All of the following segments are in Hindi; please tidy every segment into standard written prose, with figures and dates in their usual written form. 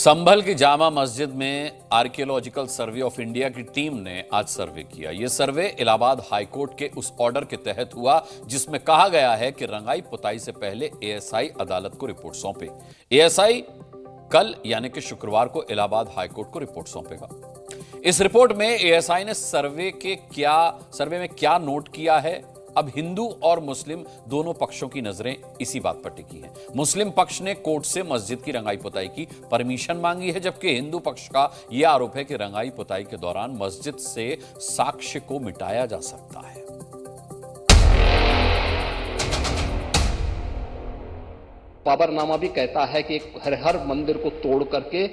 संभल की जामा मस्जिद में आर्कियोलॉजिकल सर्वे ऑफ इंडिया की टीम ने आज सर्वे किया। यह सर्वे इलाहाबाद हाईकोर्ट के उस ऑर्डर के तहत हुआ जिसमें कहा गया है कि रंगाई पुताई से पहले एएसआई अदालत को रिपोर्ट सौंपे। एएसआई कल यानी कि शुक्रवार को इलाहाबाद हाईकोर्ट को रिपोर्ट सौंपेगा। इस रिपोर्ट में एएसआई ने सर्वे में क्या नोट किया है। अब हिंदू और मुस्लिम दोनों पक्षों की नजरें इसी बात पर टिकी हैं। मुस्लिम पक्ष ने कोर्ट से मस्जिद की रंगाई पुताई की परमिशन मांगी है, जबकि हिंदू पक्ष का यह आरोप है कि रंगाई पुताई के दौरान मस्जिद से साक्ष्य को मिटाया जा सकता है। बाबरनामा भी कहता है कि हर मंदिर को तोड़ करके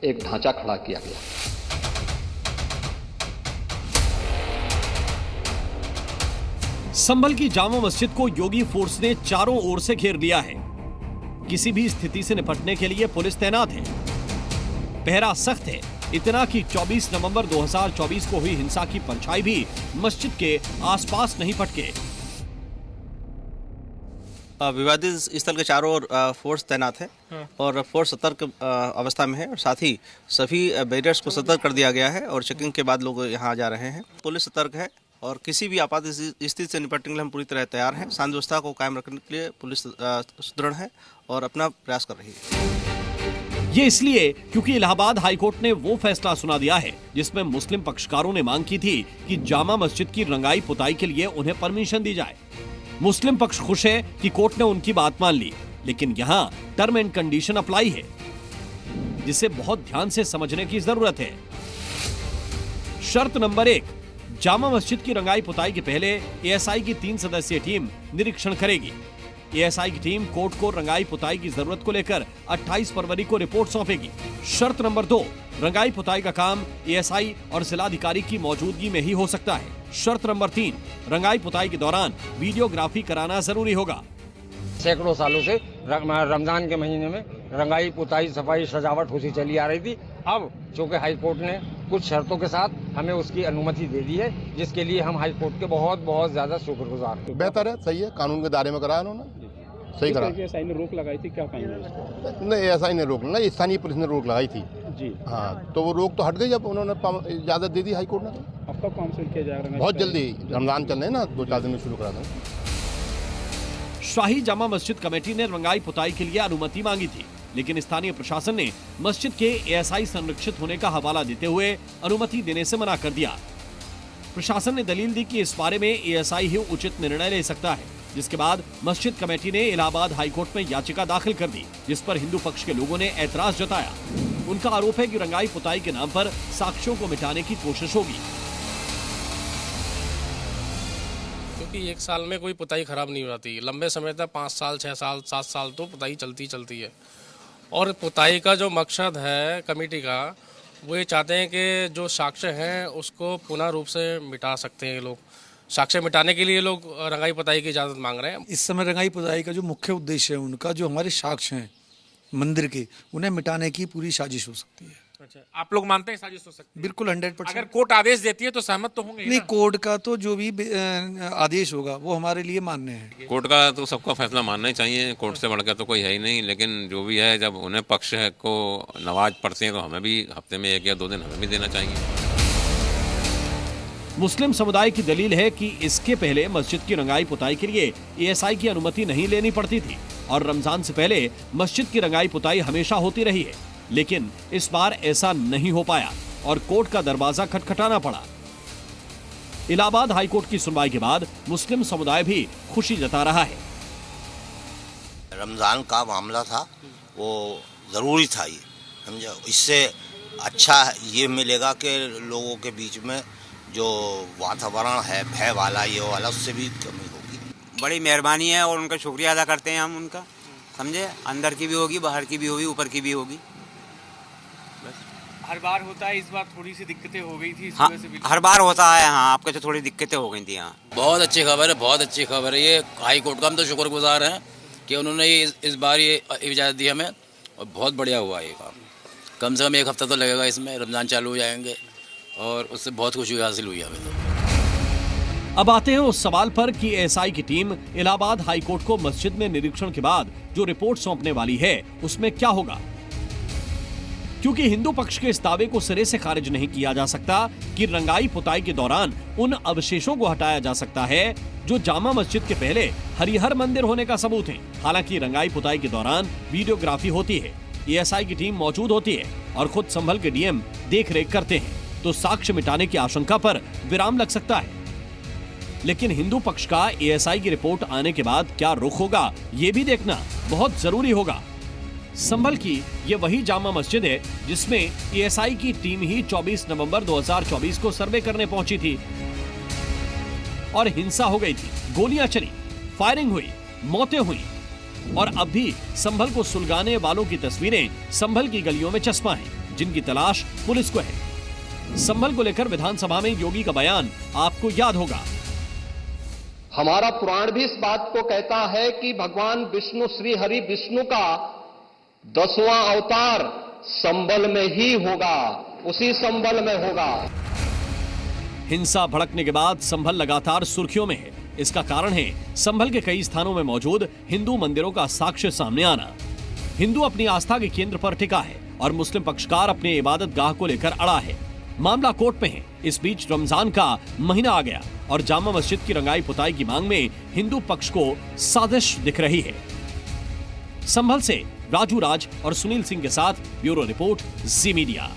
एक ढांचा खड़ा किया गया। संभल की जामा मस्जिद को योगी फोर्स ने चारों ओर से घेर लिया है। किसी भी स्थिति से निपटने के लिए पुलिस तैनात है। पहरा सख्त है, इतना कि 24 नवंबर 2024 को हुई हिंसा की परछाई भी मस्जिद के आसपास नहीं फटके। विवादित स्थल के चारों ओर फोर्स तैनात है और फोर्स सतर्क अवस्था में है और साथ ही सभी बैरियर्स को सतर्क कर दिया गया है और चेकिंग के बाद लोग यहाँ आ जा रहे हैं। पुलिस सतर्क है और किसी भी आपात स्थिति से निपटने के लिए हम पूरी तरह तैयार हैं। शांति व्यवस्था को कायम रखने के लिए पुलिस सुदृढ़ है और अपना प्रयास कर रही है। ये इसलिए क्योंकि इलाहाबाद हाईकोर्ट ने वो फैसला सुना दिया है जिसमें मुस्लिम पक्षकारों ने मांग की थी कि जामा मस्जिद की रंगाई पुताई के लिए उन्हें परमिशन दी जाए। मुस्लिम पक्ष खुश है कि कोर्ट ने उनकी बात मान ली, लेकिन यहाँ टर्म एंड कंडीशन अप्लाई है जिसे बहुत ध्यान से समझने की जरूरत है। शर्त नंबर 1, जामा मस्जिद की रंगाई पुताई के पहले एएसआई की 3 सदस्यीय टीम निरीक्षण करेगी। एएसआई की टीम कोर्ट को रंगाई पुताई की जरूरत को लेकर 28 फरवरी को रिपोर्ट सौंपेगी। शर्त नंबर 2, रंगाई पुताई का काम एएसआई और जिलाधिकारी की मौजूदगी में ही हो सकता है। शर्त नंबर 3, रंगाई पुताई के दौरान वीडियोग्राफी कराना जरूरी होगा। सैकड़ों सालों से रमजान के महीने में रंगाई पुताई सफाई सजावट होती चली आ रही थी। अब चूंकि हाई कोर्ट ने कुछ शर्तों के साथ हमें उसकी अनुमति दे दी है, जिसके लिए हम हाई कोर्ट के बहुत ज्यादा शुक्रगुजार हैं। बेहतर है, सही है, कानून के दायरे में कराया उन्होंने, सही करा। एएसआई ने रोक लगाई थी, क्या कहेंगे? नहीं, एएसआई ने रोक नहीं, स्थानीय पुलिस ने रोक लगाई थी जी। हाँ, तो वो रोक तो हट गई जब उन्होंने इजाजत दे दी हाई कोर्ट ने। तो अब कब काउंसिल किया जाएगा? बहुत जल्दी, रमजान चल रहे हैं ना, 2-4 दिन में शुरू करा देंगे। शाही जामा मस्जिद कमेटी ने रंगाई पुताई के लिए अनुमति मांगी थी, लेकिन स्थानीय प्रशासन ने मस्जिद के एएसआई संरक्षित होने का हवाला देते हुए अनुमति देने से मना कर दिया। प्रशासन ने दलील दी कि इस बारे में एएसआई ही उचित निर्णय ले सकता है, जिसके बाद मस्जिद कमेटी ने इलाहाबाद हाईकोर्ट में याचिका दाखिल कर दी, जिस पर हिंदू पक्ष के लोगों ने ऐतराज जताया। उनका आरोप है कि रंगाई पुताई के नाम पर साक्ष्यों को मिटाने की कोशिश होगी। क्योंकि 1 साल में कोई पुताई खराब नहीं हो जाती, लंबे समय तक 5 साल 6 साल 7 साल तो पुताई चलती है। और पुताई का जो मकसद है कमेटी का, वो ये चाहते हैं कि जो साक्ष्य हैं उसको पुनः रूप से मिटा सकते हैं। लोग साक्ष्य मिटाने के लिए लोग रंगाई पुताई की इजाज़त मांग रहे हैं। इस समय रंगाई पुताई का जो मुख्य उद्देश्य है, उनका जो हमारे साक्ष्य हैं मंदिर के, उन्हें मिटाने की पूरी साजिश हो सकती है। अच्छा, आप लोग मानते हैं साजिश हो सकती है? बिल्कुल 100%। अगर कोर्ट आदेश देती है तो सहमत तो होंगे? नहीं, कोर्ट का तो जो भी आदेश होगा वो हमारे लिए मान्य है। कोर्ट का तो सबका फैसला मानना ही चाहिए, कोर्ट से बढ़कर तो कोई है ही नहीं। लेकिन जो भी है, जब उन्हें पक्ष को नवाज पड़ते हैं तो हमें भी हफ्ते में 1 या 2 दिन हमें भी देना चाहिए। मुस्लिम समुदाय की दलील है कि इसके पहले मस्जिद की रंगाई पुताई के लिए एएसआई की अनुमति नहीं लेनी पड़ती थी और रमजान से पहले मस्जिद की रंगाई पुताई हमेशा होती रही है, लेकिन इस बार ऐसा नहीं हो पाया और कोर्ट का दरवाजा खटखटाना पड़ा। इलाहाबाद हाईकोर्ट की सुनवाई के बाद मुस्लिम समुदाय भी खुशी जता रहा है। रमजान का मामला था, वो जरूरी था, ये समझे। इससे अच्छा ये मिलेगा कि लोगों के बीच में जो वातावरण है भय वाला, ये वाला, उससे भी कमी होगी। बड़ी मेहरबानी है और उनका शुक्रिया अदा करते हैं हम उनका, समझे। अंदर की भी होगी, बाहर की भी होगी, ऊपर की भी होगी। हर बार होता है, इस बार थोड़ी सी दिक्कतें हो गई थी। हाँ, हर बार होता है। हाँ, आपके तो थोड़ी दिक्कतें हो गई थी। हाँ, बहुत अच्छी खबर है, बहुत अच्छी खबर है। ये हाई कोर्ट का हम तो शुक्रगुजार हैं कि उन्होंने इस बार ये इजाज़त दी हमें, और बहुत बढ़िया हुआ ये काम। कम से कम 1 हफ्ता तो लगेगा इसमें, रमज़ान चालू हो जाएंगे और उससे बहुत खुशी हासिल हुई हमें तो। अब आते हैं उस सवाल पर कि एएसआई की टीम इलाहाबाद हाईकोर्ट को मस्जिद में निरीक्षण के बाद जो रिपोर्ट सौंपने वाली है उसमें क्या होगा। क्योंकि हिंदू पक्ष के इस दावे को सिरे से खारिज नहीं किया जा सकता कि रंगाई पुताई के दौरान उन अवशेषों को हटाया जा सकता है जो जामा मस्जिद के पहले हरिहर मंदिर होने का सबूत है। हालांकि रंगाई पुताई के दौरान वीडियोग्राफी होती है, एएसआई की टीम मौजूद होती है और खुद संभल के डीएम देखरेख करते हैं, तो साक्ष्य मिटाने की आशंका पर विराम लग सकता है। लेकिन हिंदू पक्ष का एएसआई की रिपोर्ट आने के बाद क्या रुख होगा, ये भी देखना बहुत जरूरी होगा। संभल की ये वही जामा मस्जिद है जिसमें एएसआई की टीम ही 24 नवंबर 2024 को सर्वे करने पहुंची थी और हिंसा हो गई थी, गोलियां चली, फायरिंग हुई, मौतें हुई और अब भी संभल को सुलगाने वालों की तस्वीरें संभल की गलियों में चस्पा हैं, जिनकी तलाश पुलिस को है। संभल को लेकर विधानसभा में योगी का बयान आपको याद होगा। हमारा पुराण भी इस बात को कहता है कि भगवान विष्णु, श्री हरि विष्णु का 10वां अवतार संभल में ही होगा, उसी संभल में होगा। हिंसा भड़कने के बाद संभल लगातार सुर्खियों में है। इसका कारण है संभल के कई स्थानों में मौजूद हिंदू मंदिरों का साक्ष्य सामने आना। हिंदू अपनी आस्था के केंद्र पर टिका है और मुस्लिम पक्षकार अपने इबादत गाह को लेकर अड़ा है। मामला कोर्ट में है। इस बीच रमजान का महीना आ गया और जामा मस्जिद की रंगाई पुताई की मांग में हिंदू पक्ष को साजिश दिख रही है। संभल से राजू राज और सुनील सिंह के साथ ब्यूरो रिपोर्ट, जी मीडिया।